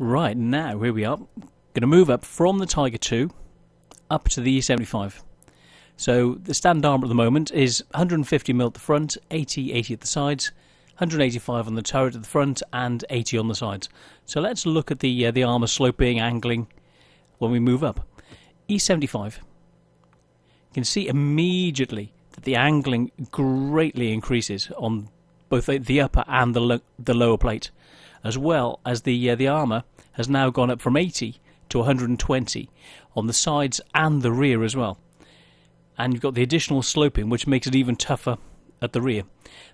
Right, now, here we are. Going to move up from the Tiger II up to the E75. So the standard armour at the moment is 150mm at the front, 80 at the sides, 185 on the turret at the front, and 80 on the sides. So let's look at the armour sloping, angling when we move up. E75. You can see immediately that the angling greatly increases on both the upper and the lower plate, as well as the armour has now gone up from 80 to 120 on the sides and the rear as well. And you've got the additional sloping, which makes it even tougher at the rear.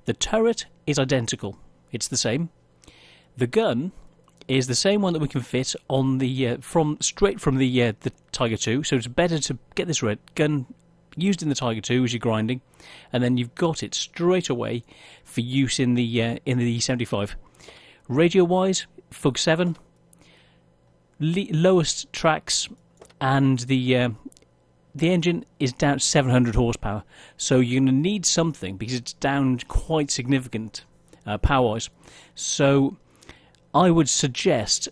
The turret is identical. It's the same. The gun is the same one that we can fit on the straight from the Tiger II. So it's better to get this gun used in the Tiger II as you're grinding, and then you've got it straight away for use in the E75. Radio-wise, Fug 7, lowest tracks, and the engine is down 700 horsepower. So you're going to need something because it's down quite significant power-wise. So I would suggest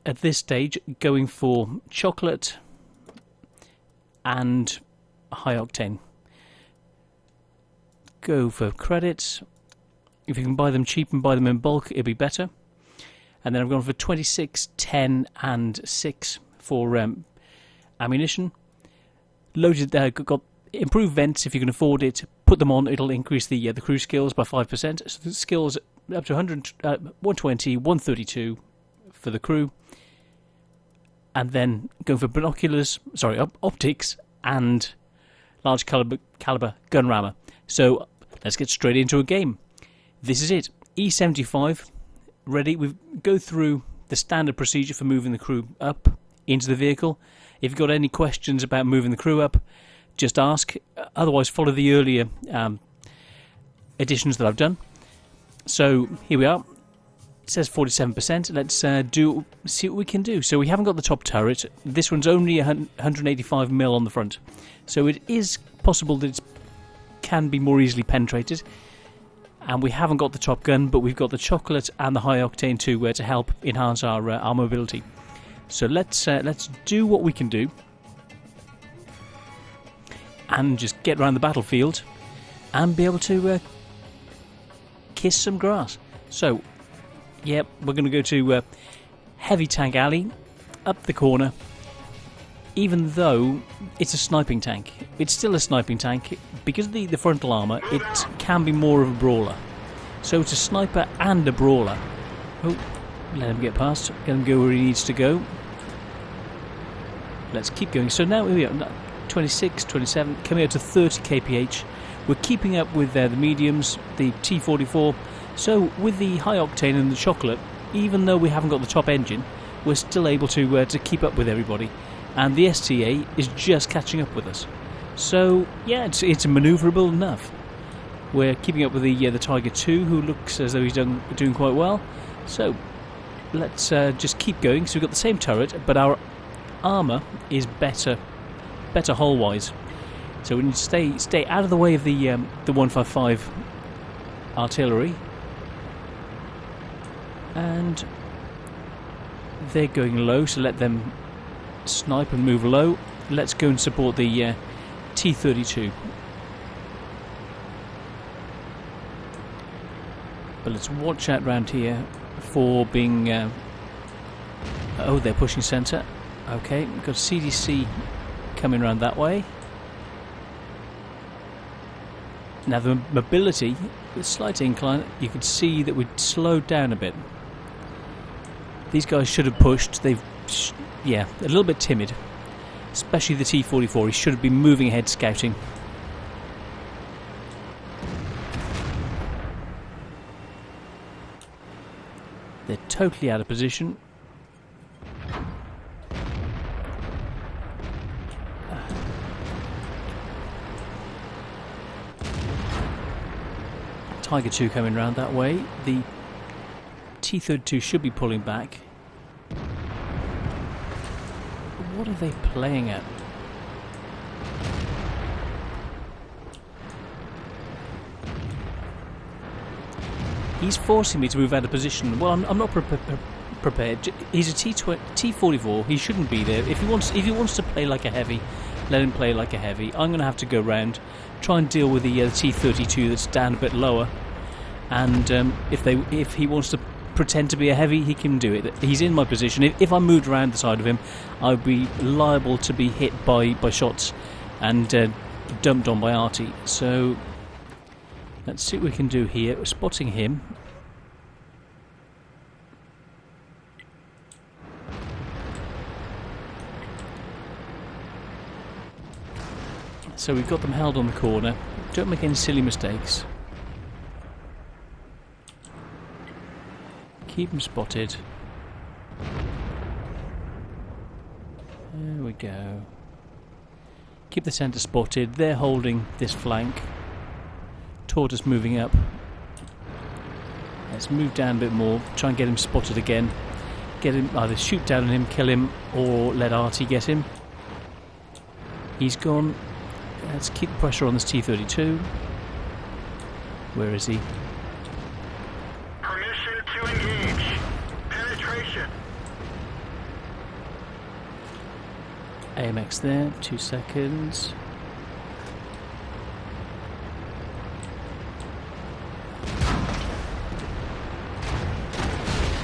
at this stage going for chocolate and high octane. Go for credits. If you can buy them cheap and buy them in bulk, it'll be better. And then I've gone for 26, 10 and 6 for ammunition. Loaded there, got improved vents if you can afford it. Put them on, it'll increase the crew skills by 5%. So the skills up to 120, 132 for the crew. And then go for optics and large caliber gun rammer. So let's get straight into a game. This is it. E75 ready. We go through the standard procedure for moving the crew up into the vehicle. If you've got any questions about moving the crew up, just ask. Otherwise, follow the earlier additions that I've done. So here we are. It says 47%. Let's see what we can do. So we haven't got the top turret. This one's only 185mm on the front. So it is possible that it can be more easily penetrated. And we haven't got the top gun, but we've got the chocolate and the high octane to help enhance our mobility. So let's do what we can do, and just get around the battlefield, and be able to kiss some grass. So, yeah, we're going to go to Heavy Tank Alley, up the corner. Even though it's a sniping tank, it's still a sniping tank. Because of the frontal armour, it can be more of a brawler. So it's a sniper and a brawler. Oh, let him get past, let him go where he needs to go. Let's keep going. So now we are 26, 27, coming out to 30 kph. We're keeping up with the mediums, the T44. So with the high octane and the chocolate, even though we haven't got the top engine, we're still able to keep up with everybody. And the STA is just catching up with us. So yeah, it's manoeuvrable enough. We're keeping up with the Tiger II, who looks as though he's doing quite well. So let's just keep going. So we've got the same turret, but our armour is better hull-wise. So we need to stay out of the way of the 155 artillery. And they're going low, so let them snipe and move low. Let's go and support the T32. But let's watch out round here for being oh, they're pushing centre. Okay, we've got CDC coming around that way. Now the mobility, the slight incline, you can see that we'd slowed down a bit. These guys should have pushed. They've a little bit timid, especially the T44. He should have been moving ahead, scouting. They're totally out of position. Tiger II coming round that way. The T32 should be pulling back. What are they playing at? He's forcing me to move out of position. Well, I'm not prepared. He's a T44. He shouldn't be there. If he wants to play like a heavy, let him play like a heavy. I'm going to have to go round, try and deal with the T32 that's down a bit lower. And if he wants to pretend to be a heavy, he can do it. He's in my position. If I moved around the side of him, I would be liable to be hit by shots and dumped on by Artie. So let's see what we can do here. We're spotting him. So we've got them held on the corner. Don't make any silly mistakes. Keep them spotted. There we go. Keep the centre spotted. They're holding this flank. Tortoise moving up. Let's move down a bit more. Try and get him spotted again. Get him, either shoot down on him, kill him, or let Artie get him. He's gone. Let's keep pressure on this T32. Where is he? Permission to engage. Penetration. AMX there, 2 seconds.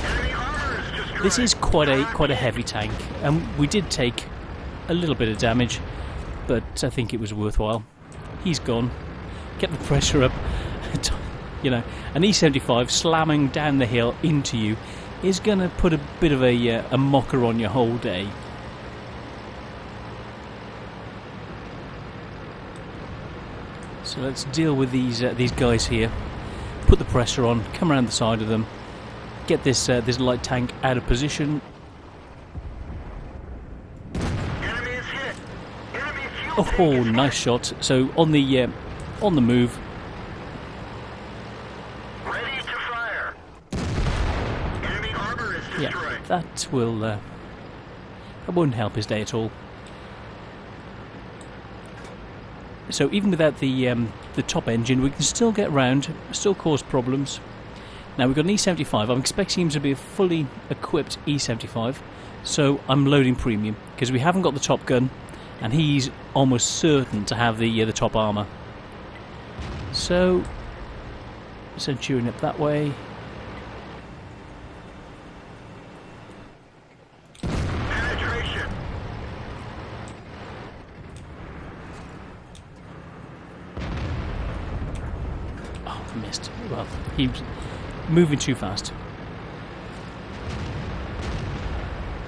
Enemy armor is destroyed. This is quite a heavy tank, and we did take a little bit of damage, but I think it was worthwhile. He's gone. Get the pressure up. You know, an E75 slamming down the hill into you is going to put a bit of a mocker on your whole day. So let's deal with these guys here. Put the pressure on. Come around the side of them. Get this light tank out of position. Enemy is hit. Enemy fuel tank Oh, is nice hit. shot. So on the move. Ready to fire. Enemy armor is Yeah, destroyed. that won't help his day at all. So even without the top engine, we can still get round, still cause problems. Now we've got an E75. I'm expecting him to be a fully equipped E75, so I'm loading premium because we haven't got the top gun, and he's almost certain to have the top armour. So Centurion up that way. Penetration. Oh, missed. Well, he was moving too fast.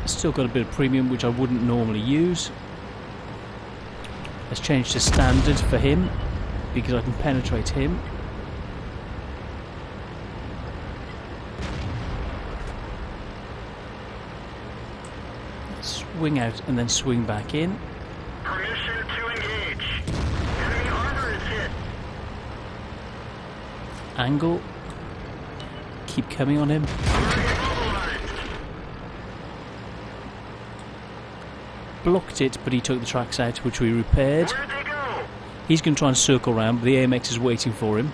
Still got a bit of premium, which I wouldn't normally use. Let's change to standard for him, because I can penetrate him. Swing out and then swing back in. Permission to engage. Enemy armor is hit. Angle. Keep coming on him. Target mobilized. Blocked it, but he took the tracks out, which we repaired. Where'd they go? He's going to try and circle around, but the AMX is waiting for him.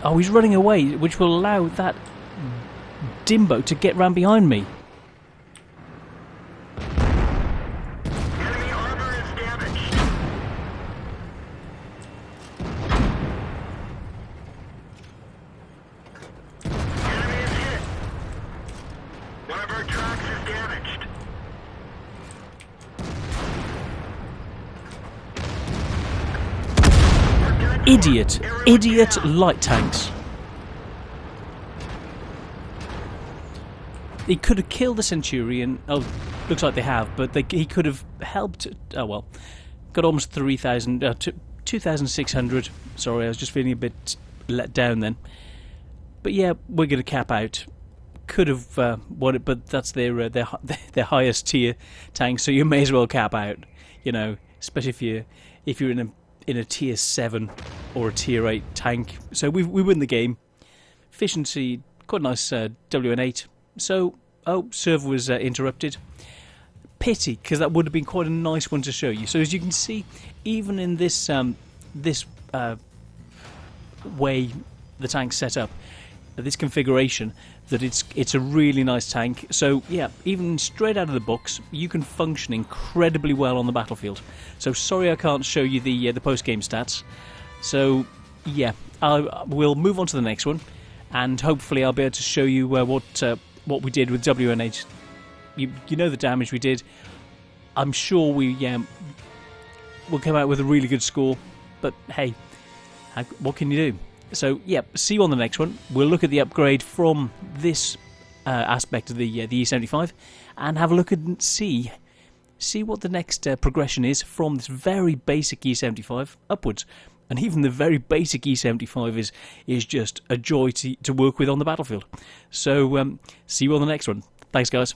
Oh, he's running away, which will allow that Dimbo to get round behind me. Enemy armor is damaged. Enemy is hit. One of our tracks is damaged. Idiot light tanks. He could have killed the Centurion. Oh, looks like they have, but he could have helped. Oh well, got almost 3,000, 2,600. Sorry, I was just feeling a bit let down then. But yeah, we're going to cap out. Could have won it, but that's their highest tier tank, so you may as well cap out. You know, especially if you're in a tier 7 or a tier 8 tank. So we win the game. Efficiency, quite nice WN8. So, server was interrupted. Pity, because that would have been quite a nice one to show you. So as you can see, even in this way the tank set up, this configuration, that it's a really nice tank. So yeah, even straight out of the books, you can function incredibly well on the battlefield. So sorry I can't show you the post-game stats. So yeah, we'll move on to the next one, and hopefully I'll be able to show you what we did with WNH. You know the damage we did. I'm sure we'll come out with a really good score, but hey, what can you do? So yeah, see you on the next one. We'll look at the upgrade from this aspect of the E75, and have a look and see what the next progression is from this very basic E75 upwards. And even the very basic E75 is just a joy to work with on the battlefield. So see you on the next one. Thanks, guys.